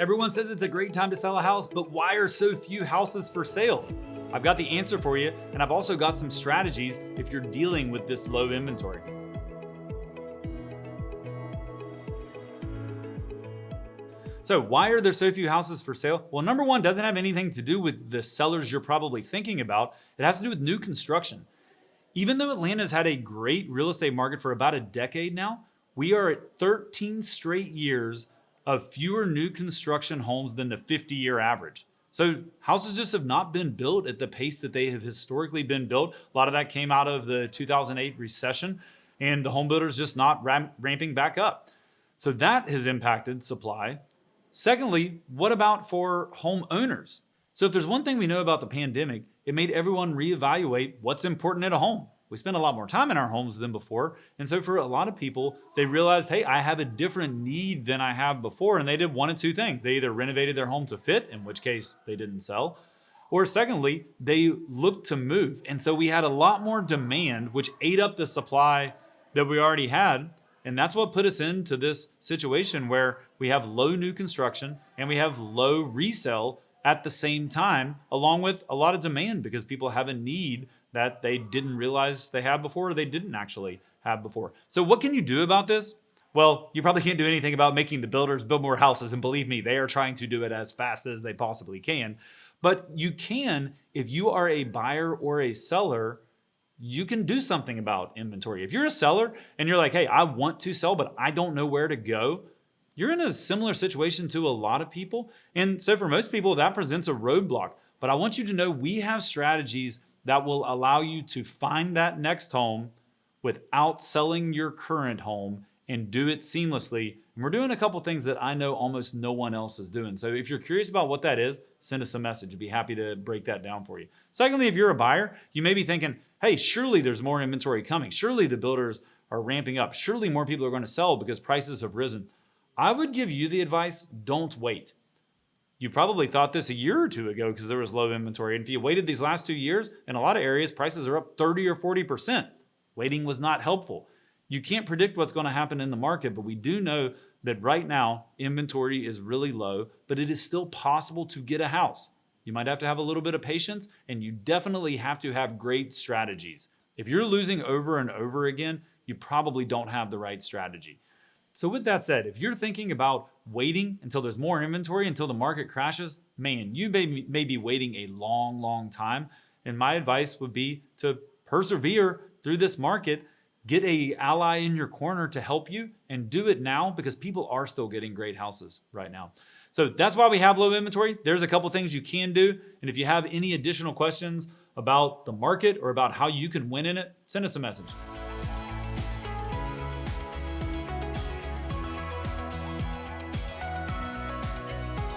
Everyone says it's a great time to sell a house, but why are so few houses for sale? I've got the answer for you, and I've also got some strategies if you're dealing with this low inventory. So why are there so few houses for sale? Well, number one doesn't have anything to do with the sellers you're probably thinking about. It has to do with new construction. Even though Atlanta's had a great real estate market for about a decade now, we are at 13 straight years of fewer new construction homes than the 50-year average. So houses just have not been built at the pace that they have historically been built. A lot of that came out of the 2008 recession, and the home builders just not ramping back up. So that has impacted supply. Secondly, what about for homeowners? So if there's one thing we know about the pandemic, it made everyone reevaluate what's important in a home. We spend a lot more time in our homes than before. And so for a lot of people, they realized, hey, I have a different need than I have before. And they did one of two things. They either renovated their home to fit, in which case they didn't sell, or secondly, they looked to move. And so we had a lot more demand, which ate up the supply that we already had. And that's what put us into this situation where we have low new construction and we have low resale at the same time, along with a lot of demand because people have a need that they didn't realize they had before or they didn't actually have before. So what can you do about this? Well, you probably can't do anything about making the builders build more houses. And believe me, they are trying to do it as fast as they possibly can. But you can, if you are a buyer or a seller, you can do something about inventory. If you're a seller and you're like, hey, I want to sell, but I don't know where to go, you're in a similar situation to a lot of people. And so for most people, that presents a roadblock. But I want you to know we have strategies that will allow you to find that next home without selling your current home and do it seamlessly. And we're doing a couple things that I know almost no one else is doing. So if you're curious about what that is, send us a message. I'd be happy to break that down for you. Secondly, if you're a buyer, you may be thinking, hey, surely there's more inventory coming. Surely the builders are ramping up. Surely more people are going to sell because prices have risen. I would give you the advice, don't wait. You probably thought this a year or two ago because there was low inventory. And if you waited these last 2 years, in a lot of areas, prices are up 30 or 40%. Waiting was not helpful. You can't predict what's going to happen in the market, but we do know that right now, inventory is really low, but it is still possible to get a house. You might have to have a little bit of patience, and you definitely have to have great strategies. If you're losing over and over again, you probably don't have the right strategy. So with that said, if you're thinking about waiting until there's more inventory, until the market crashes, man, you may be waiting a long, long time. And my advice would be to persevere through this market, get an ally in your corner to help you, and do it now because people are still getting great houses right now. So that's why we have low inventory. There's a couple things you can do. And if you have any additional questions about the market or about how you can win in it, send us a message.